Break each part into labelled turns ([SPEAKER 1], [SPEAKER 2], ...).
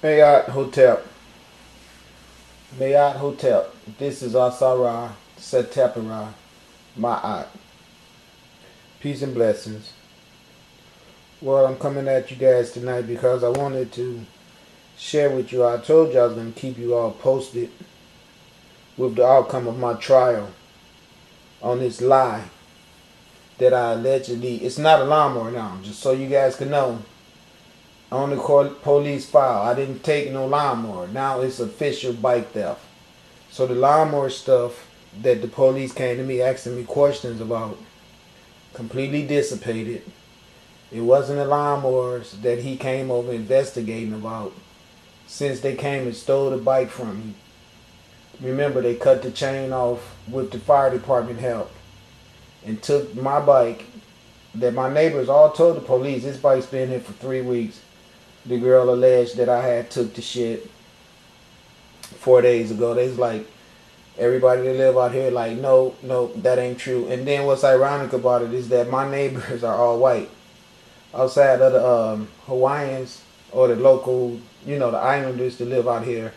[SPEAKER 1] Mayat Hotel. Mayat Hotel. This is ASAR Setepara Ma'at. Peace and blessings. Well, I'm coming at you guys tonight because I wanted to share with you. I told you I was going to keep you all posted with the outcome of my trial on this lie that I allegedly, it's not a lawnmower now, just so you guys can know. On the police file, I didn't take no lawnmower. Now it's official bike theft. So the lawnmower stuff that the police came to me asking me questions about completely dissipated. It wasn't the lawnmowers that he came over investigating about, since they came and stole the bike from me. Remember, they cut the chain off with the fire department help and took my bike that my neighbors all told the police, this bike's been here for 3 weeks. The girl alleged that I had took the shit 4 days ago. They was like, everybody that live out here like, no, that ain't true. And then what's ironic about it is that my neighbors are all white. Outside of the Hawaiians or the local, the islanders that live out here,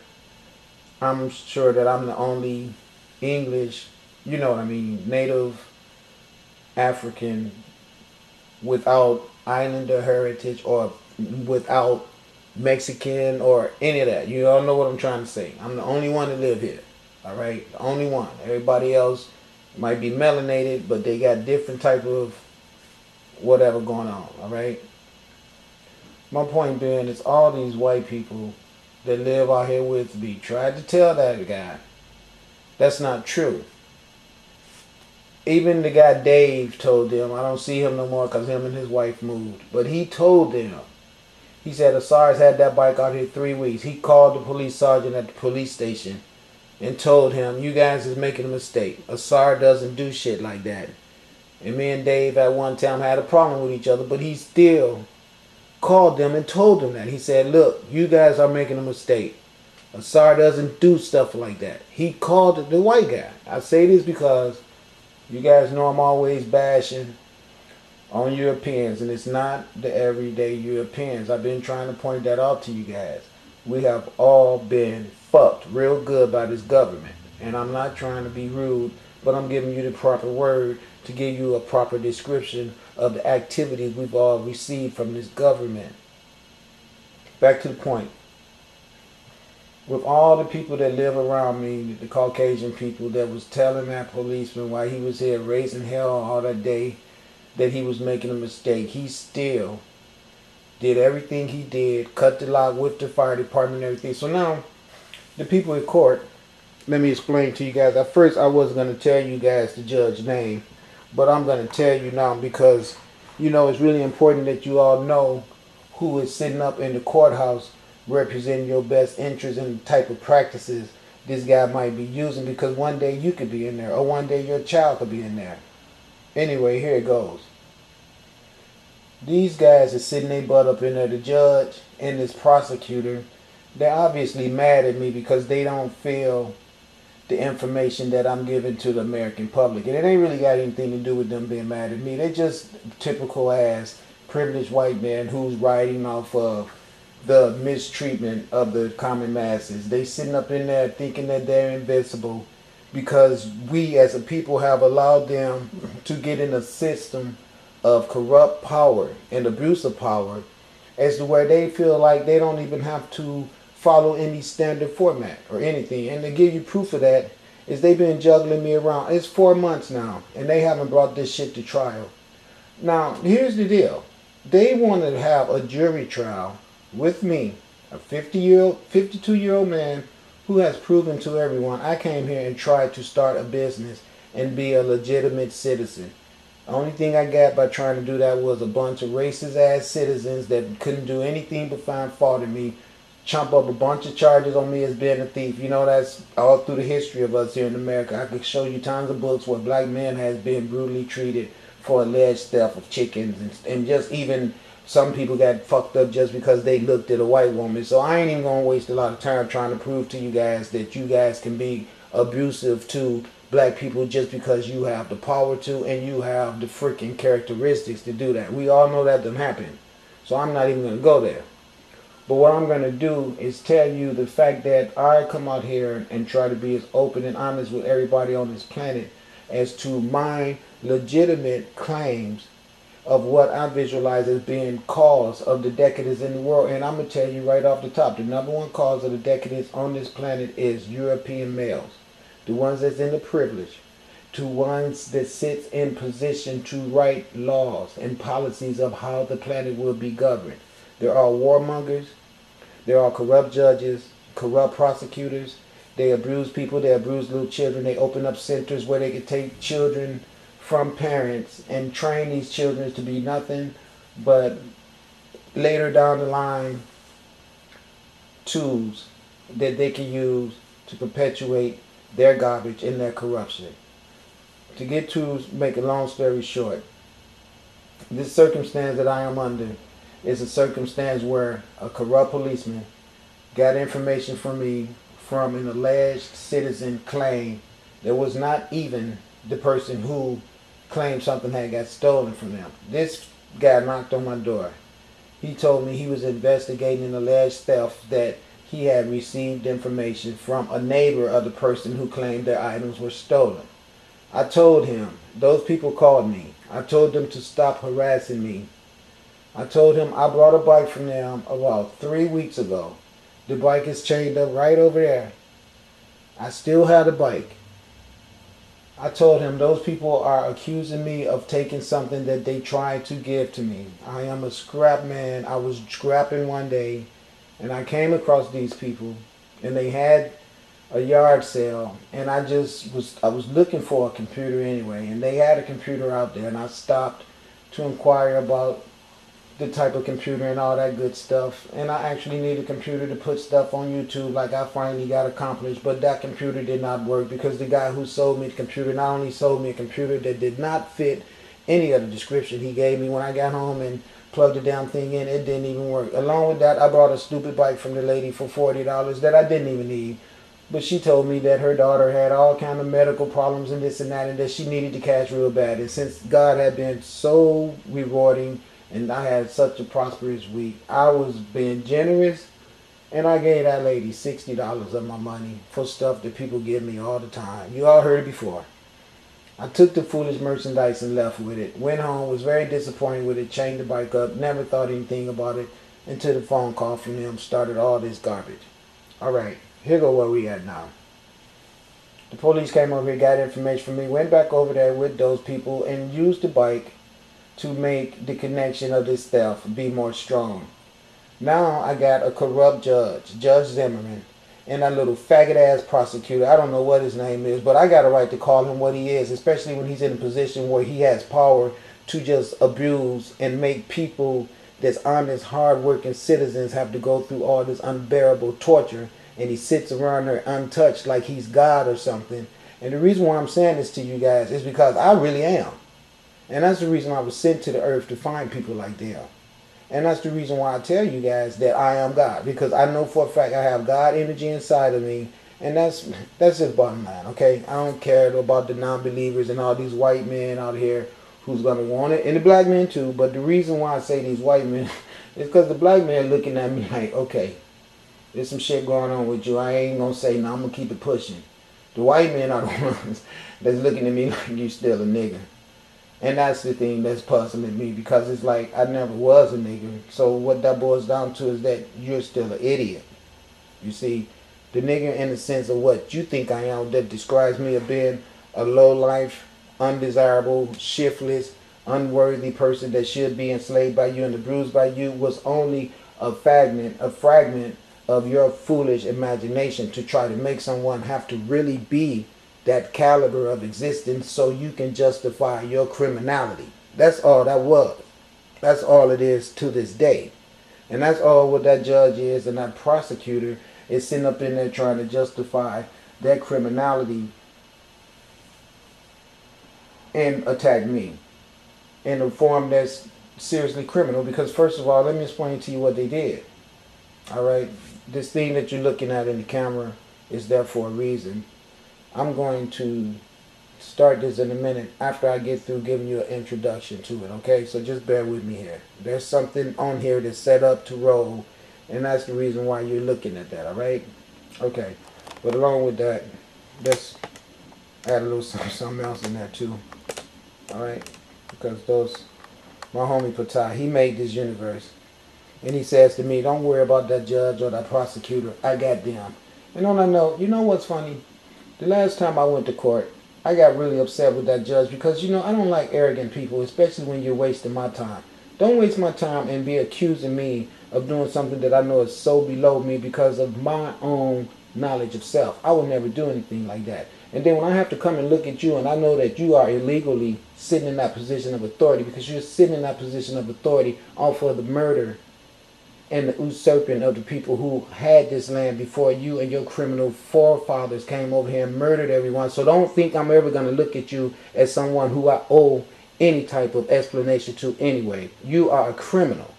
[SPEAKER 1] I'm sure that I'm the only English, native African without islander heritage or without Mexican or any of that. You all know what I'm trying to say. I'm the only one that live here. Alright? The only one. Everybody else might be melanated, but they got different type of whatever going on. Alright? My point being is all these white people that live out here with me tried to tell that guy that's not true. Even the guy Dave told them, I don't see him no more because him and his wife moved. But he told them, he said ASAR's had that bike out here 3 weeks. He called the police sergeant at the police station and told him, you guys is making a mistake. ASAR doesn't do shit like that. And me and Dave at one time had a problem with each other, but he still called them and told them that. He said, look, you guys are making a mistake. ASAR doesn't do stuff like that. He called the white guy. I say this because you guys know I'm always bashing on Europeans, and it's not the everyday Europeans. I've been trying to point that out to you guys. We have all been fucked real good by this government. And I'm not trying to be rude, but I'm giving you the proper word to give you a proper description of the activities we've all received from this government. Back to the point. With all the people that live around me, the Caucasian people that was telling that policeman while he was here raising hell all that day that he was making a mistake, he still did everything he did, cut the lock with the fire department and everything. So now, the people in court, let me explain to you guys. At first, I wasn't going to tell you guys the judge's name, but I'm going to tell you now because, it's really important that you all know who is sitting up in the courthouse representing your best interests and the type of practices this guy might be using, because one day you could be in there or one day your child could be in there. Anyway, here it goes. These guys are sitting their butt up in there, the judge and this prosecutor. They're obviously mad at me because they don't feel the information that I'm giving to the American public. And it ain't really got anything to do with them being mad at me. They're just typical ass privileged white man who's riding off of the mistreatment of the common masses. They sitting up in there thinking that they're invincible because we as a people have allowed them to get in a system of corrupt power and abuse of power as to where they feel like they don't even have to follow any standard format or anything. And to give you proof of that is they've been juggling me around. It's 4 months now and they haven't brought this shit to trial. Now, here's the deal. They want to have a jury trial with me, a 52-year-old man who has proven to everyone I came here and tried to start a business and be a legitimate citizen. The only thing I got by trying to do that was a bunch of racist ass citizens that couldn't do anything but find fault in me, chump up a bunch of charges on me as being a thief. That's all through the history of us here in America. I could show you tons of books where black men has been brutally treated for alleged theft of chickens, and just even some people got fucked up just because they looked at a white woman. So I ain't even going to waste a lot of time trying to prove to you guys that you guys can be abusive to black people just because you have the power to and you have the freaking characteristics to do that. We all know that doesn't happen. So I'm not even going to go there. But what I'm going to do is tell you the fact that I come out here and try to be as open and honest with everybody on this planet as to my legitimate claims of what I visualize as being cause of the decadence in the world. And I'm going to tell you right off the top, the number one cause of the decadence on this planet is European males. The ones that's in the privilege. To ones that sits in position to write laws and policies of how the planet will be governed. There are warmongers. There are corrupt judges, corrupt prosecutors. They abuse people. They abuse little children. They open up centers where they can take children from parents and train these children to be nothing but later down the line tools that they can use to perpetuate their garbage and their corruption. To get to make a long story short, this circumstance that I am under is a circumstance where a corrupt policeman got information from me from an alleged citizen claim that was not even the person who claimed something had got stolen from them. This guy knocked on my door. He told me he was investigating an alleged theft that he had received information from a neighbor of the person who claimed their items were stolen. I told him, those people called me. I told them to stop harassing me. I told him I brought a bike from them about 3 weeks ago. The bike is chained up right over there. I still have the bike. I told him those people are accusing me of taking something that they tried to give to me. I am a scrap man. I was scrapping one day and I came across these people and they had a yard sale and I was looking for a computer anyway, and they had a computer out there, and I stopped to inquire about the type of computer and all that good stuff, and I actually need a computer to put stuff on YouTube like I finally got accomplished. But that computer did not work because the guy who sold me the computer not only sold me a computer that did not fit any of the description he gave me. When I got home and plugged the damn thing in, it didn't even work. Along with that, I bought a stupid bike from the lady for $40 that I didn't even need. But she told me that her daughter had all kind of medical problems and this and that, and that she needed the cash real bad. And since God had been so rewarding and I had such a prosperous week, I was being generous, and I gave that lady $60 of my money for stuff that people give me all the time. You all heard it before. I took the foolish merchandise and left with it. Went home, was very disappointed with it, chained the bike up, never thought anything about it until the phone call from them started all this garbage. Alright, here go where we at now. The police came over here, got information from me, went back over there with those people and used the bike to make the connection of this theft be more strong. Now I got a corrupt judge, Judge Zimmerman, and that little faggot ass prosecutor. I don't know what his name is, but I got a right to call him what he is, especially when he's in a position where he has power to just abuse and make people that's honest, hard-working citizens have to go through all this unbearable torture, and he sits around there untouched like he's God or something. And the reason why I'm saying this to you guys is because I really am. And that's the reason I was sent to the earth, to find people like them. And that's the reason why I tell you guys that I am God. Because I know for a fact I have God energy inside of me. And that's just bottom line, okay? I don't care about the non-believers and all these white men out here who's going to want it. And the black men too. But the reason why I say these white men is because the black men looking at me like, okay, there's some shit going on with you. I ain't going to say no, I'm going to keep it pushing. The white men are the ones that's looking at me like you still a nigga. And that's the thing that's puzzling me, because it's like I never was a nigga. So what that boils down to is that you're still an idiot. You see, the nigga in the sense of what you think I am, that describes me as being a low-life, undesirable, shiftless, unworthy person that should be enslaved by you and abused by you, was only a fragment of your foolish imagination to try to make someone have to really be that caliber of existence so you can justify your criminality. That's all that was. That's all it is to this day. And that's all what that judge is, and that prosecutor is sitting up in there trying to justify their criminality and attack me in a form that's seriously criminal. Because first of all, let me explain to you what they did. Alright, this thing that you're looking at in the camera is there for a reason. I'm going to start this in a minute after I get through giving you an introduction to it, okay? So just bear with me here. There's something on here that's set up to roll And that's the reason why you're looking at that, alright? Okay. But along with that, let's add a little something else in there too. Alright? Because my homie Patai, he made this universe. And he says to me, don't worry about that judge or that prosecutor. I got them. And on that note, you know what's funny? The last time I went to court, I got really upset with that judge because, you know, I don't like arrogant people, especially when you're wasting my time. Don't waste my time and be accusing me of doing something that I know is so below me because of my own knowledge of self. I would never do anything like that. And then when I have to come and look at you and I know that you are illegally sitting in that position of authority because you're sitting in that position of authority off of the murder and the usurping of the people who had this land before you and your criminal forefathers came over here and murdered everyone. So don't think I'm ever going to look at you as someone who I owe any type of explanation to anyway. You are a criminal.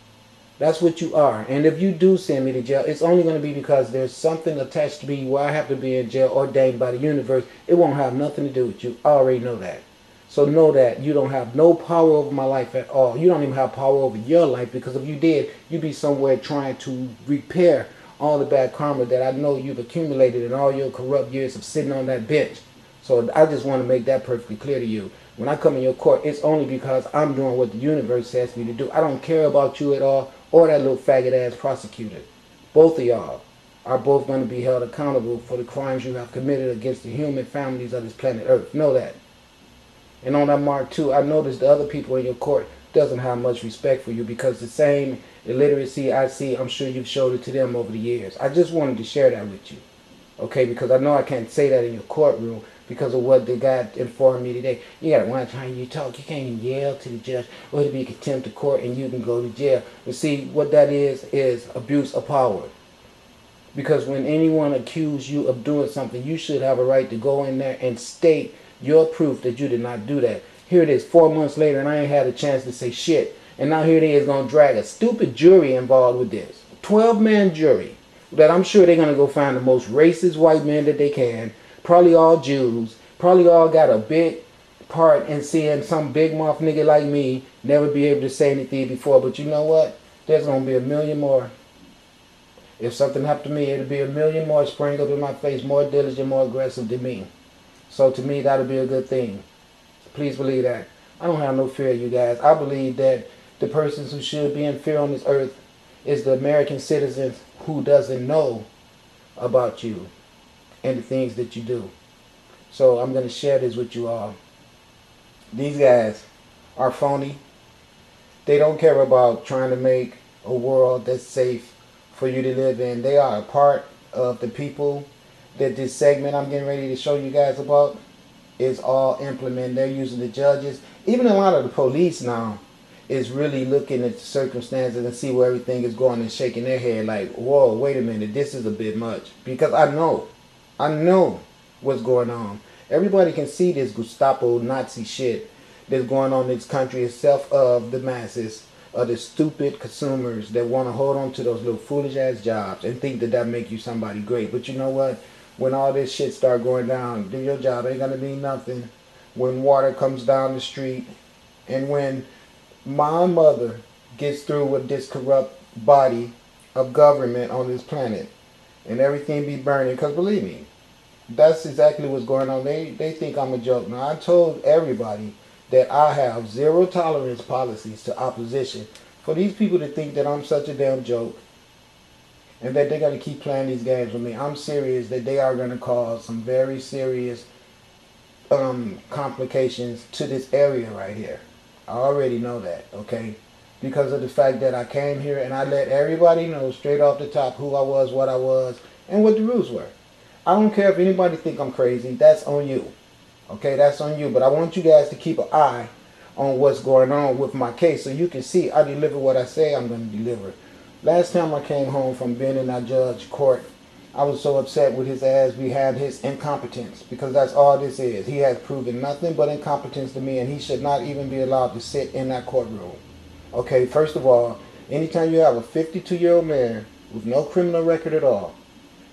[SPEAKER 1] That's what you are. And if you do send me to jail, it's only going to be because there's something attached to me where I have to be in jail ordained by the universe. It won't have nothing to do with you. I already know that. So know that you don't have no power over my life at all. You don't even have power over your life, because if you did, you'd be somewhere trying to repair all the bad karma that I know you've accumulated in all your corrupt years of sitting on that bench. So I just want to make that perfectly clear to you. When I come in your court, it's only because I'm doing what the universe asks me to do. I don't care about you at all or that little faggot ass prosecutor. Both of y'all are both going to be held accountable for the crimes you have committed against the human families of this planet Earth. Know that. And on that mark too, I noticed the other people in your court doesn't have much respect for you because the same illiteracy I see, I'm sure you've showed it to them over the years. I just wanted to share that with you. Okay, because I know I can't say that in your courtroom because of what the guy informed me today. You gotta watch how you talk. You can't even yell to the judge or to be contempt of court and you can go to jail. But see, what that is abuse of power. Because when anyone accuses you of doing something, you should have a right to go in there and state your proof that you did not do that. Here it is 4 months later and I ain't had a chance to say shit. And now here it is going to drag a stupid jury involved with this. 12-man jury that I'm sure they're going to go find the most racist white men that they can. Probably all Jews. Probably all got a big part in seeing some big mouth nigga like me never be able to say anything before. But you know what? There's going to be a million more. If something happened to me, it'll be a million more spring up in my face, more diligent, more aggressive than me. So to me, that'll be a good thing. Please believe that. I don't have no fear, you guys. I believe that the persons who should be in fear on this earth is the American citizens who doesn't know about you and the things that you do. So I'm going to share this with you all. These guys are phony. They don't care about trying to make a world that's safe for you to live in. They are a part of the people that this segment I'm getting ready to show you guys about is all implemented. They're using the judges. Even a lot of the police now is really looking at the circumstances and see where everything is going and shaking their head like, whoa, wait a minute, this is a bit much. Because I know what's going on. Everybody can see this Gestapo Nazi shit that's going on in this country itself of the masses, of the stupid consumers that want to hold on to those little foolish ass jobs and think that that make you somebody great. But you know what? When all this shit start going down, your job ain't going to mean nothing. When water comes down the street and when my mother gets through with this corrupt body of government on this planet and everything be burning, because believe me, that's exactly what's going on. They think I'm a joke. Now, I told everybody that I have zero tolerance policies to opposition. For these people to think that I'm such a damn joke and that they're going to keep playing these games with me, I'm serious that they are going to cause some very serious complications to this area right here. I already know that, okay? Because of the fact that I came here and I let everybody know straight off the top who I was, what I was, and what the rules were. I don't care if anybody think I'm crazy. That's on you. Okay, that's on you. But I want you guys to keep an eye on what's going on with my case so you can see I deliver what I say I'm going to deliver. Last time I came home from being in that judge court, I was so upset with his ass behind his incompetence, because that's all this is. He has proven nothing but incompetence to me, and he should not even be allowed to sit in that courtroom. Okay, first of all, anytime you have a 52-year-old man with no criminal record at all,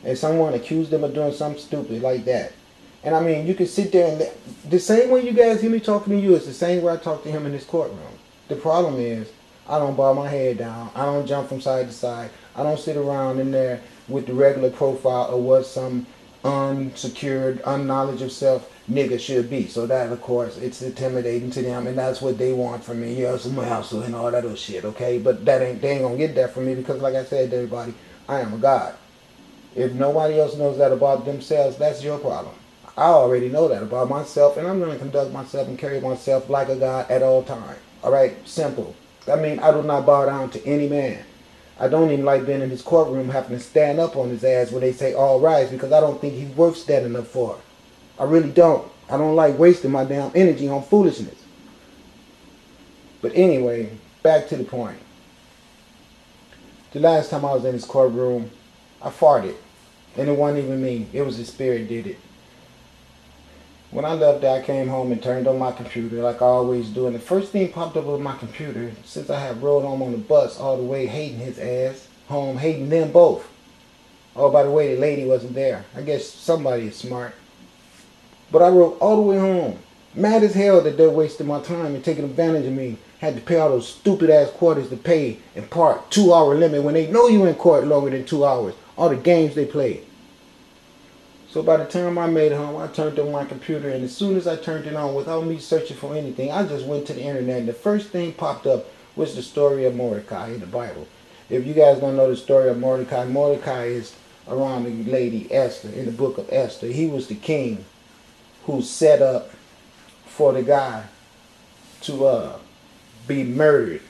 [SPEAKER 1] and someone accused him of doing something stupid like that, and I mean, you can sit there and the same way you guys hear me talking to you is the same way I talk to him in this courtroom. The problem is, I don't bow my head down. I don't jump from side to side. I don't sit around in there with the regular profile of what some unsecured, unknowledge of self nigga should be. So that, of course, it's intimidating to them, and that's what they want from me. Yeah, some hustle and all that other shit, okay? But they ain't gonna get that from me because, like I said to everybody, I am a God. If nobody else knows that about themselves, that's your problem. I already know that about myself, and I'm going to conduct myself and carry myself like a God at all times. All right? Simple. I mean, I do not bow down to any man. I don't even like being in his courtroom having to stand up on his ass when they say all rise, because I don't think he's worth standing up for. I really don't. I don't like wasting my damn energy on foolishness. But anyway, back to the point. The last time I was in his courtroom, I farted. And it wasn't even me. It was the spirit did it. When I left there, I came home and turned on my computer like I always do. And the first thing popped up on my computer, since I had rode home on the bus all the way, hating his ass, home, hating them both. Oh, by the way, the lady wasn't there. I guess somebody is smart. But I rode all the way home, mad as hell that they're wasting my time and taking advantage of me. Had to pay all those stupid ass quarters to pay and park 2-hour limit when they know you in court longer than 2 hours. All the games they play. So by the time I made it home, I turned on my computer, and as soon as I turned it on, without me searching for anything, I just went to the internet, and the first thing popped up was the story of Mordecai in the Bible. If you guys don't know the story of Mordecai, Mordecai is around the lady Esther in the book of Esther. He was the king who set up for the guy to be murdered.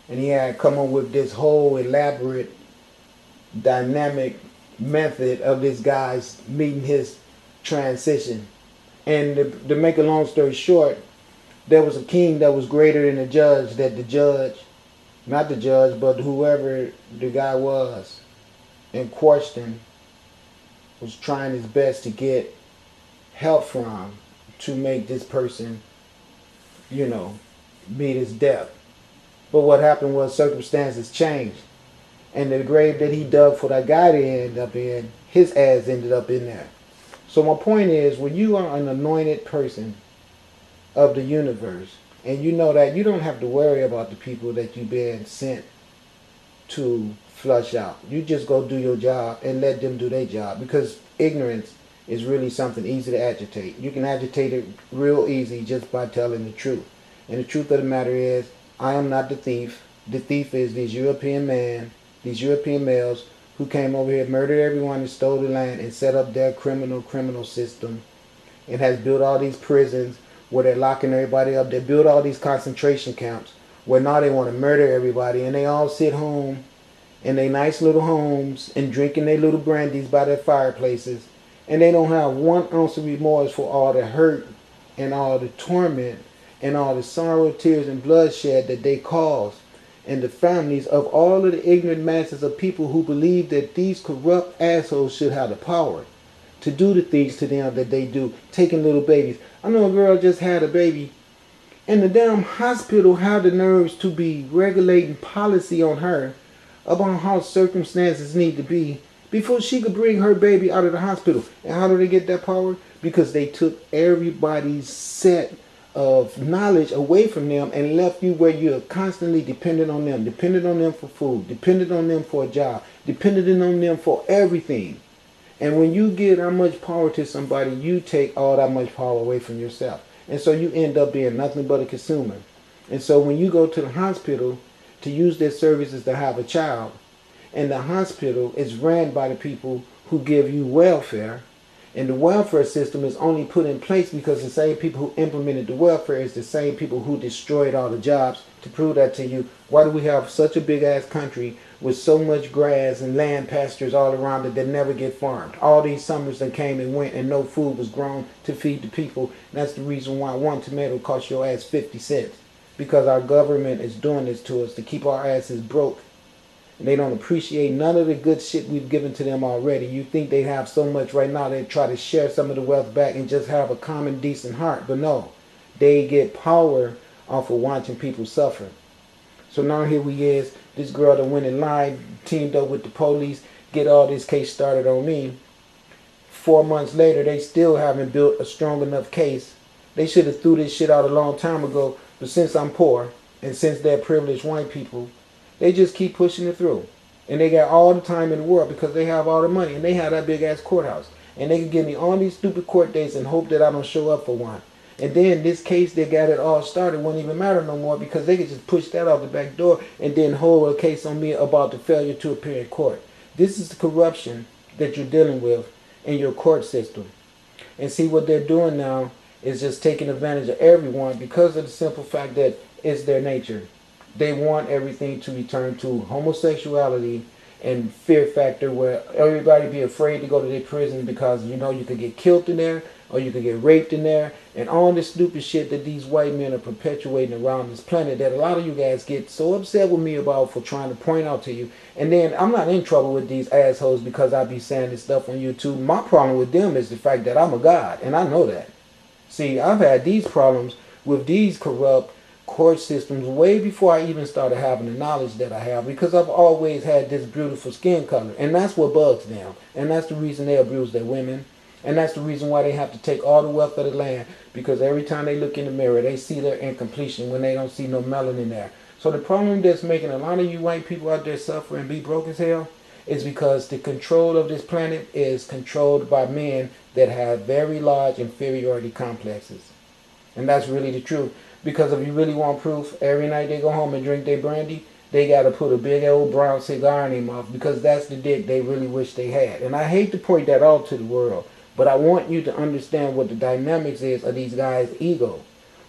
[SPEAKER 1] And he had come up with this whole elaborate dynamic method of this guy's meeting his transition. And to make a long story short, there was a king that was greater than the judge, that the judge, not the judge, but whoever the guy was in question, was trying his best to get help from to make this person, you know, meet his death. But what happened was circumstances changed. And the grave that he dug for that guy to end up in, his ass ended up in there. So my point is, when you are an anointed person of the universe, and you know that you don't have to worry about the people that you've been sent to flush out. You just go do your job and let them do their job, because ignorance is really something easy to agitate. You can agitate it real easy just by telling the truth. And the truth of the matter is, I am not the thief. The thief is these European males who came over here, murdered everyone, and stole the land and set up their criminal system, and has built all these prisons where they're locking everybody up. They built all these concentration camps where now they want to murder everybody, and they all sit home in their nice little homes and drinking their little brandies by their fireplaces, and they don't have 1 ounce of remorse for all the hurt and all the torment and all the sorrow, tears, and bloodshed that they caused. And the families of all of the ignorant masses of people who believe that these corrupt assholes should have the power to do the things to them that they do, taking little babies. I know a girl just had a baby, and the damn hospital had the nerves to be regulating policy on her about how circumstances need to be before she could bring her baby out of the hospital. And how do they get that power? Because they took everybody's set of knowledge away from them and left you where you're constantly dependent on them for food, dependent on them for a job, dependent on them for everything. And when you give that much power to somebody, you take all that much power away from yourself. And so you end up being nothing but a consumer. And so when you go to the hospital to use their services to have a child, and the hospital is ran by the people who give you welfare, and the welfare system is only put in place because the same people who implemented the welfare is the same people who destroyed all the jobs. To prove that to you, why do we have such a big ass country with so much grass and land pastures all around it that never get farmed? All these summers that came and went and no food was grown to feed the people. That's the reason why 1 tomato costs your ass 50 cents. Because our government is doing this to us to keep our asses broke. And they don't appreciate none of the good shit we've given to them already. You think they have so much right now, they try to share some of the wealth back and just have a common decent heart. But no, they get power off of watching people suffer. So now here we is, this girl that went and lied, teamed up with the police, get all this case started on me. 4 months later, they still haven't built a strong enough case. They should have threw this shit out a long time ago. But since I'm poor, and since they're privileged white people, they just keep pushing it through. And they got all the time in the world because they have all the money. And they have that big ass courthouse. And they can give me all these stupid court dates and hope that I don't show up for one. And then this case they got it all started wouldn't even matter no more because they could just push that out the back door and then hold a case on me about the failure to appear in court. This is the corruption that you're dealing with in your court system. And see what they're doing now is just taking advantage of everyone because of the simple fact that it's their nature. They want everything to return to homosexuality and fear factor where everybody be afraid to go to their prison because you know you could get killed in there or you could get raped in there and all this stupid shit that these white men are perpetuating around this planet that a lot of you guys get so upset with me about for trying to point out to you. And then I'm not in trouble with these assholes because I be saying this stuff on YouTube. My problem with them is the fact that I'm a god and I know that. See, I've had these problems with these corrupt court systems way before I even started having the knowledge that I have because I've always had this beautiful skin color and that's what bugs them and that's the reason they abuse their women and that's the reason why they have to take all the wealth of the land because every time they look in the mirror they see their incompletion when they don't see no melanin there. So the problem that's making a lot of you white people out there suffer and be broke as hell is because the control of this planet is controlled by men that have very large inferiority complexes. And that's really the truth. Because if you really want proof, every night they go home and drink their brandy, they got to put a big old brown cigar in their mouth because that's the dick they really wish they had. And I hate to point that out to the world, but I want you to understand what the dynamics is of these guys' ego.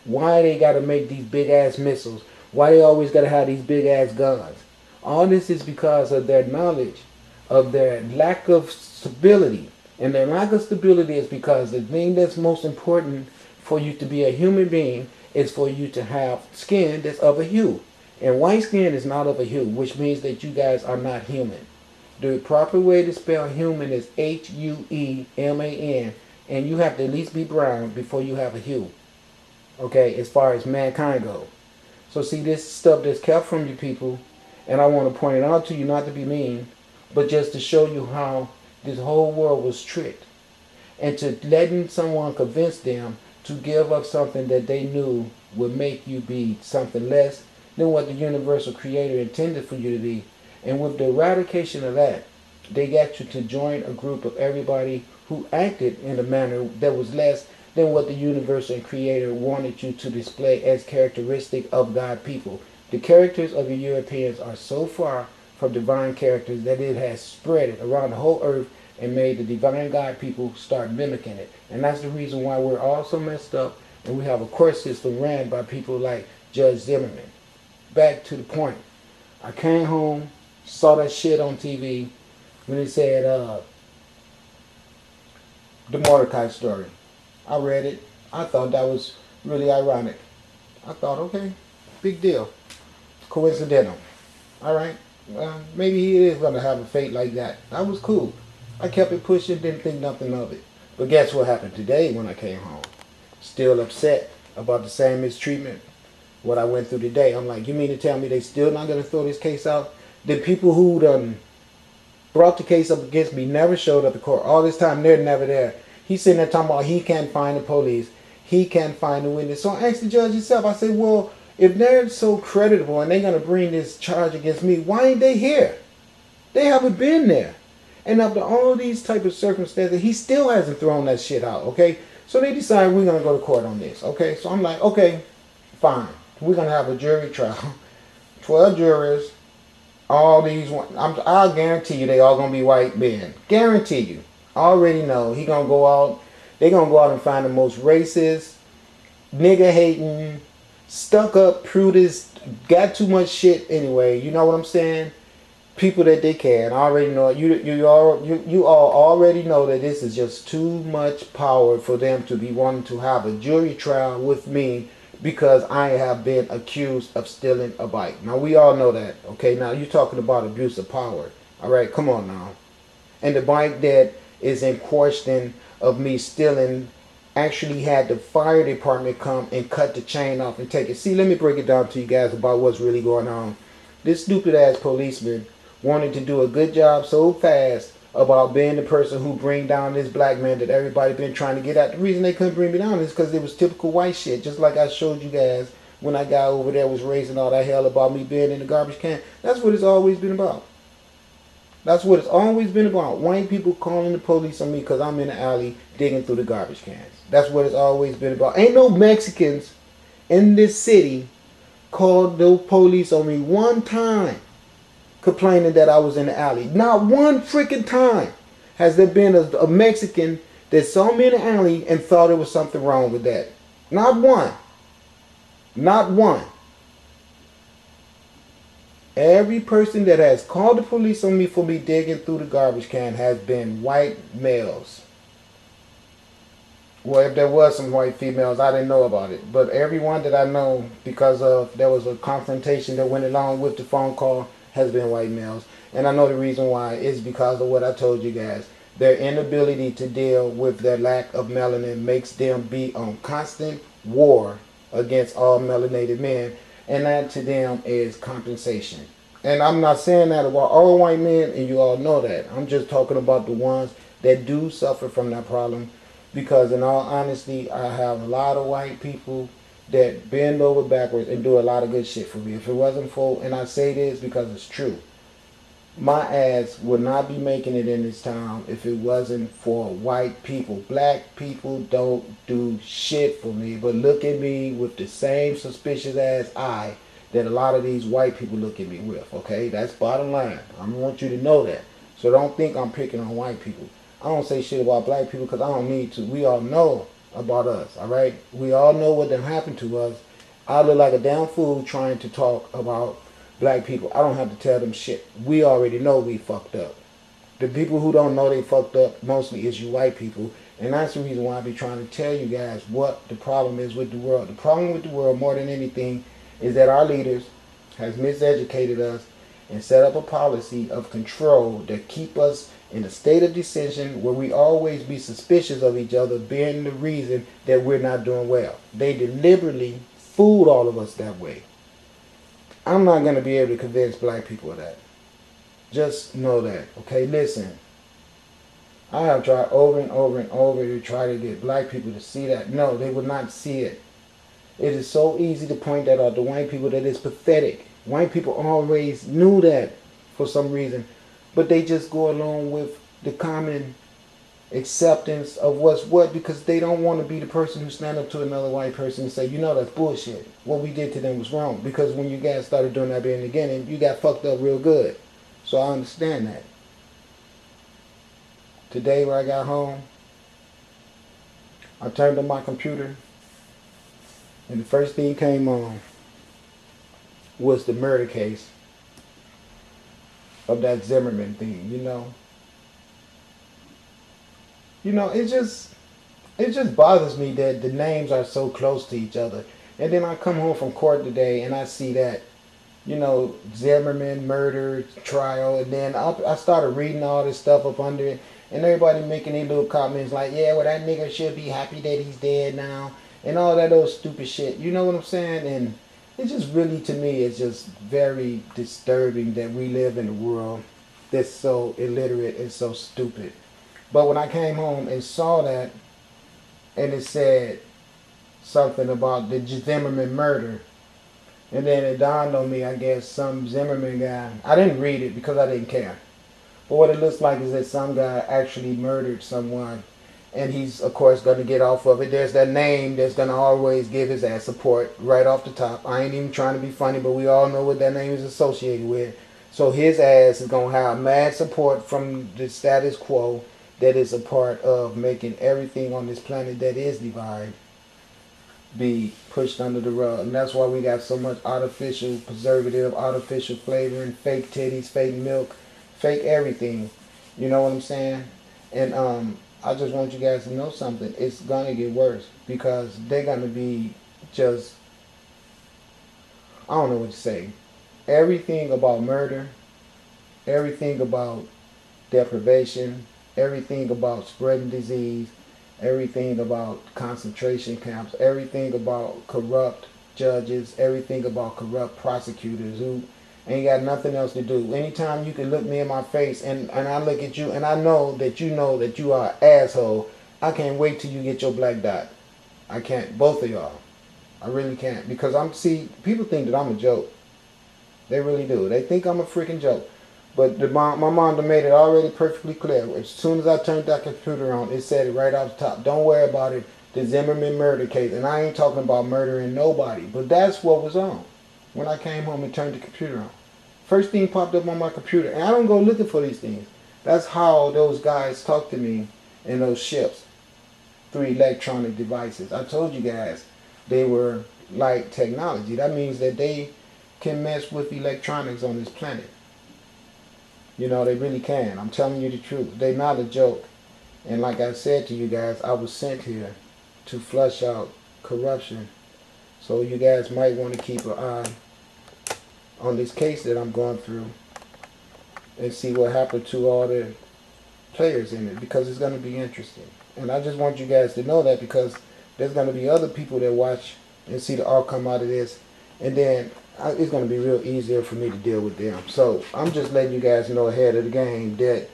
[SPEAKER 1] Why they got to make these big ass missiles. Why they always got to have these big ass guns. All this is because of their knowledge, of their lack of stability. And their lack of stability is because the thing that's most important for you to be a human being is for you to have skin that's of a hue. And white skin is not of a hue, which means that you guys are not human. The proper way to spell human is H-U-E-M-A-N. And you have to at least be brown before you have a hue. Okay, as far as mankind goes. So see, this stuff that's kept from you people, and I want to point it out to you, not to be mean, but just to show you how this whole world was tricked. And to letting someone convince them to give up something that they knew would make you be something less than what the universal creator intended for you to be. And with the eradication of that, they got you to join a group of everybody who acted in a manner that was less than what the universal creator wanted you to display as characteristic of God people. The characters of the Europeans are so far from divine characters that it has spread it around the whole earth and made the divine God people start mimicking it. And that's the reason why we're all so messed up and we have a court system ran by people like Judge Zimmerman. Back to the point. I came home, saw that shit on TV when it said the Mordecai story. I read it. I thought that was really ironic. I thought, okay, big deal. Coincidental. Alright, maybe he is going to have a fate like that. That was cool. I kept it pushing, didn't think nothing of it. But guess what happened today when I came home? Still upset about the same mistreatment, what I went through today. I'm like, you mean to tell me they still not going to throw this case out? The people who done brought the case up against me never showed up to court. All this time, they're never there. He's sitting there talking about he can't find the police. He can't find the witness. So I asked the judge himself, I said, well, if they're so creditable and they're going to bring this charge against me, why ain't they here? They haven't been there. And after all these type of circumstances, he still hasn't thrown that shit out, okay? So they decide we're going to go to court on this, okay? So I'm like, okay, fine. We're going to have a jury trial. 12 jurors, all these, I'll guarantee you they all going to be white men. Guarantee you. I already know. He going to go out, they're going to go out and find the most racist, nigger-hating, stuck-up, prudish, got too much shit anyway. You know what I'm saying? People that they can. I already know. You all already know that this is just too much power for them to be wanting to have a jury trial with me because I have been accused of stealing a bike. Now we all know that. Okay, now you're talking about abuse of power. Alright, come on now. And the bike that is in question of me stealing actually had the fire department come and cut the chain off and take it. See, let me break it down to you guys about what's really going on. This stupid ass policeman wanted to do a good job so fast about being the person who bring down this black man that everybody been trying to get at. The reason they couldn't bring me down is because it was typical white shit. Just like I showed you guys when I got over there was raising all that hell about me being in the garbage can. That's what it's always been about. That's what it's always been about. White people calling the police on me because I'm in the alley digging through the garbage cans. That's what it's always been about. Ain't no Mexicans in this city called the police on me one time complaining that I was in the alley. Not one freaking time has there been a Mexican that saw me in the alley and thought there was something wrong with that. Not one. Not one. Every person that has called the police on me for me digging through the garbage can has been white males. Well, if there was some white females, I didn't know about it. But everyone that I know, because of there was a confrontation that went along with the phone call, has been white males. And I know the reason why is because of what I told you guys. Their inability to deal with their lack of melanin makes them be on constant war against all melanated men. And that to them is compensation. And I'm not saying that about all white men, and you all know that. I'm just talking about the ones that do suffer from that problem. Because in all honesty, I have a lot of white people that bend over backwards and do a lot of good shit for me. If it wasn't for, and I say this because it's true, my ass would not be making it in this town if it wasn't for white people. Black people don't do shit for me, but look at me with the same suspicious ass eye that a lot of these white people look at me with, okay? That's bottom line. I want you to know that. So don't think I'm picking on white people. I don't say shit about black people because I don't need to. We all know about us, all right? We all know what done happened to us. I look like a damn fool trying to talk about black people. I don't have to tell them shit. We already know we fucked up. The people who don't know they fucked up mostly is you white people. And that's the reason why I be trying to tell you guys what the problem is with the world. The problem with the world more than anything is that our leaders has miseducated us and set up a policy of control that keep us in a state of decision where we always be suspicious of each other being the reason that we're not doing well. They deliberately fooled all of us that way. I'm not going to be able to convince black people of that. Just know that. Okay, listen. I have tried over and over and over to try to get black people to see that. No, they would not see it. It is so easy to point that out to white people that it's pathetic. White people always knew that for some reason. But they just go along with the common acceptance of what's what because they don't want to be the person who stand up to another white person and say, you know, that's bullshit. What we did to them was wrong. Because when you guys started doing that in the beginning, you got fucked up real good. So I understand that. Today when I got home, I turned on my computer and the first thing came on was the murder case of that Zimmerman thing, you know. You know, it just bothers me that the names are so close to each other. And then I come home from court today and I see that, you know, Zimmerman murder trial, and then I started reading all this stuff up under it, and everybody making these little comments like, yeah, well, that nigga should be happy that he's dead now, and all that old stupid shit. You know what I'm saying? And it's just really, to me, it's just very disturbing that we live in a world that's so illiterate and so stupid. But when I came home and saw that, and it said something about the Zimmerman murder, and then it dawned on me, I guess, some Zimmerman guy, I didn't read it because I didn't care. But what it looks like is that some guy actually murdered someone, and he's, of course, going to get off of it. There's that name that's going to always give his ass support right off the top. I ain't even trying to be funny, but we all know what that name is associated with. So his ass is going to have mad support from the status quo that is a part of making everything on this planet that is divine be pushed under the rug. And that's why we got so much artificial preservative, artificial flavoring, fake titties, fake milk, fake everything. You know what I'm saying? And I just want you guys to know something. It's going to get worse because they're going to be just, I don't know what to say. Everything about murder, everything about deprivation, everything about spreading disease, everything about concentration camps, everything about corrupt judges, everything about corrupt prosecutors who ain't got nothing else to do. Anytime you can look me in my face and I look at you and I know that you are an asshole, I can't wait till you get your black dot. I can't. Both of y'all. I really can't. Because see, people think that I'm a joke. They really do. They think I'm a freaking joke. But my mom done made it already perfectly clear. As soon as I turned that computer on, it said it right off the top. Don't worry about it. The Zimmerman murder case. And I ain't talking about murdering nobody. But that's what was on when I came home and turned the computer on. First thing popped up on my computer. And I don't go looking for these things. That's how those guys talk to me in those ships through electronic devices. I told you guys they were like technology. That means that they can mess with electronics on this planet. You know, they really can. I'm telling you the truth. They're not a joke. And like I said to you guys, I was sent here to flush out corruption. So you guys might want to keep an eye on this case that I'm going through and see what happened to all the players in it, because it's going to be interesting. And I just want you guys to know that, because there's going to be other people that watch and see the outcome out of this. And then it's going to be real easier for me to deal with them. So I'm just letting you guys know ahead of the game that